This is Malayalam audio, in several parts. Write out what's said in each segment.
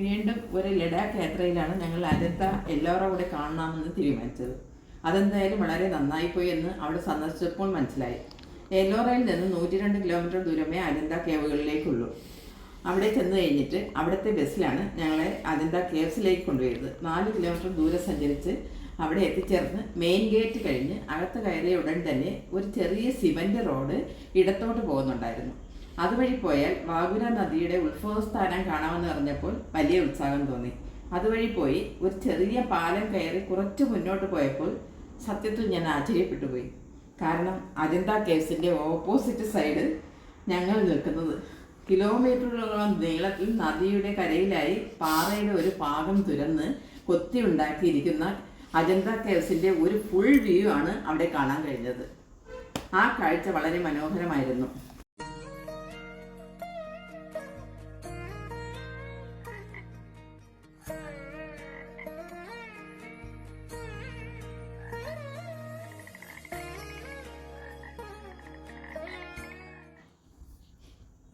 വീണ്ടും ഒരു ലഡാക്ക് യാത്രയിലാണ് ഞങ്ങൾ അജന്ത എല്ലോറ കൂടെ കാണണമെന്ന് തീരുമാനിച്ചത്. അതെന്തായാലും വളരെ നന്നായിപ്പോയി എന്ന് അവിടെ സന്ദർശിച്ചപ്പോൾ മനസ്സിലായി. എല്ലോറയിൽ നിന്ന് 102 കിലോമീറ്റർ ദൂരമേ അജന്ത കേവുകളിലേക്കുള്ളൂ. അവിടെ ചെന്ന് കഴിഞ്ഞിട്ട് അവിടുത്തെ ബസ്സിലാണ് ഞങ്ങളെ അജന്ത കേവ്സിലേക്ക് കൊണ്ടുപോയത്. 4 കിലോമീറ്റർ ദൂരം സഞ്ചരിച്ച് അവിടെ എത്തിച്ചേർന്ന് മെയിൻ ഗേറ്റ് കഴിഞ്ഞ് അകത്ത് കയറിയ ഉടൻ തന്നെ ഒരു ചെറിയ സിമന്റ് റോഡ് ഇടത്തോട്ട് പോകുന്നുണ്ടായിരുന്നു. അതുവഴി പോയാൽ വാഗുര നദിയുടെ ഉത്ഭവസ്ഥാനം കാണാമെന്ന് പറഞ്ഞപ്പോൾ വലിയ ഉത്സാഹം തോന്നി. അതുവഴി പോയി ഒരു ചെറിയ പാലം കയറി കുറച്ച് മുന്നോട്ട് പോയപ്പോൾ സത്യത്തിൽ ഞാൻ ആശ്ചര്യപ്പെട്ടു പോയി. കാരണം അജന്ത കേവ്സിൻ്റെ ഓപ്പോസിറ്റ് സൈഡ് ഞങ്ങൾ നിൽക്കുന്നത് കിലോമീറ്ററുകളോളം നീളത്തിൽ നദിയുടെ കരയിലായി പാറയുടെ ഒരു ഭാഗം തുരന്ന് കൊത്തി ഉണ്ടാക്കിയിരിക്കുന്ന അജന്ത കേവ്സിൻ്റെ ഒരു ഫുൾ വ്യൂ ആണ് അവിടെ കാണാൻ കഴിഞ്ഞത്. ആ കാഴ്ച വളരെ മനോഹരമായിരുന്നു.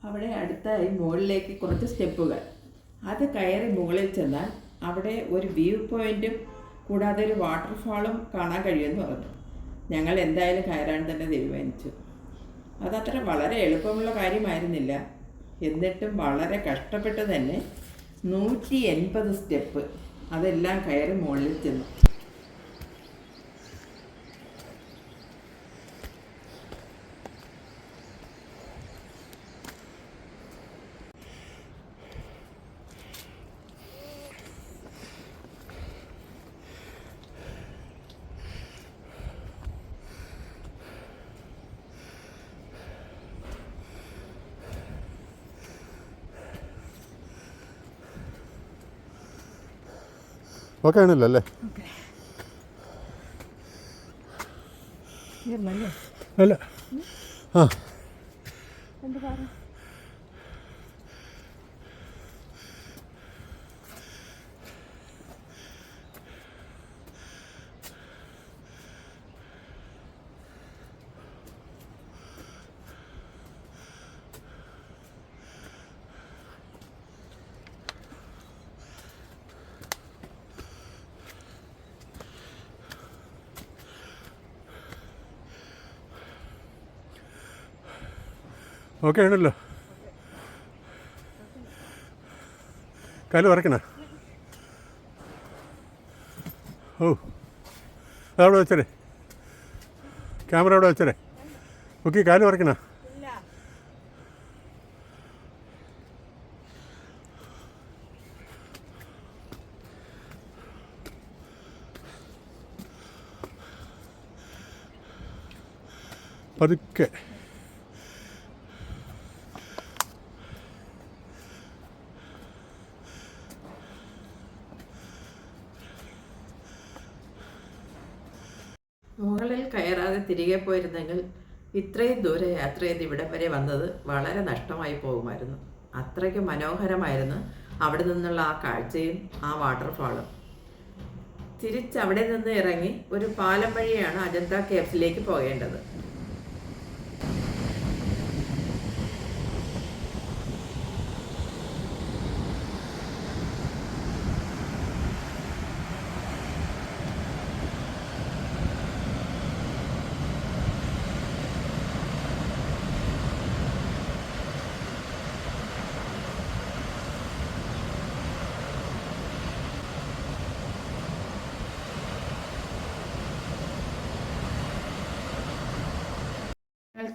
അവിടെ അടുത്തായി മുകളിലേക്ക് കുറച്ച് സ്റ്റെപ്പുകൾ, അത് കയറി മുകളിൽ ചെന്നാൽ അവിടെ ഒരു വ്യൂ പോയിൻറ്റും കൂടാതെ ഒരു വാട്ടർഫാളും കാണാൻ കഴിയുമെന്ന് പറഞ്ഞു. ഞങ്ങൾ എന്തായാലും കയറാൻ തന്നെ തീരുമാനിച്ചു. അതത്ര വളരെ എളുപ്പമുള്ള കാര്യമായിരുന്നില്ല. എന്നിട്ടും വളരെ കഷ്ടപ്പെട്ട് തന്നെ 180 സ്റ്റെപ്പ് അതെല്ലാം കയറി മുകളിൽ ചെന്നു. ഓക്കെ ആണല്ലോ അല്ലേ? അല്ല ആ ഓക്കെ ആണല്ലോ. കാല് വറക്കണ. ഓ അതവിടെ വെച്ചേ, ക്യാമറ അവിടെ വെച്ചേ. ഓക്കെ, കാല് വറക്കണ. പതുക്കെ മുകളിൽ കയറാതെ തിരികെ പോയിരുന്നെങ്കിൽ ഇത്രയും ദൂരെ യാത്ര ചെയ്ത് ഇവിടം വരെ വന്നത് വളരെ നഷ്ടമായി പോകുമായിരുന്നു. അത്രയ്ക്ക് മനോഹരമായിരുന്നു അവിടെ നിന്നുള്ള ആ കാഴ്ചയും ആ വാട്ടർഫാളും. തിരിച്ചവിടെ നിന്ന് ഇറങ്ങി ഒരു പാലം വഴിയാണ് അജന്ത കേവ്സിലേക്ക് പോകേണ്ടത്.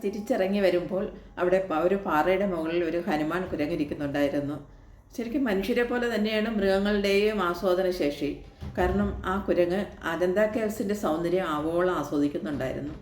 തിരിച്ചിറങ്ങി വരുമ്പോൾ അവിടെ ഒരു പാറയുടെ മുകളിൽ ഒരു ഹനുമാൻ കുരങ്ങിരിക്കുന്നുണ്ടായിരുന്നു. ശരിക്കും മനുഷ്യരെ പോലെ തന്നെയാണ് മൃഗങ്ങളുടെയും ആസ്വാദന ശേഷി. കാരണം ആ കുരങ്ങ് അജന്ത കേവ്സിൻ്റെ സൗന്ദര്യം ആവോളം ആസ്വദിക്കുന്നുണ്ടായിരുന്നു.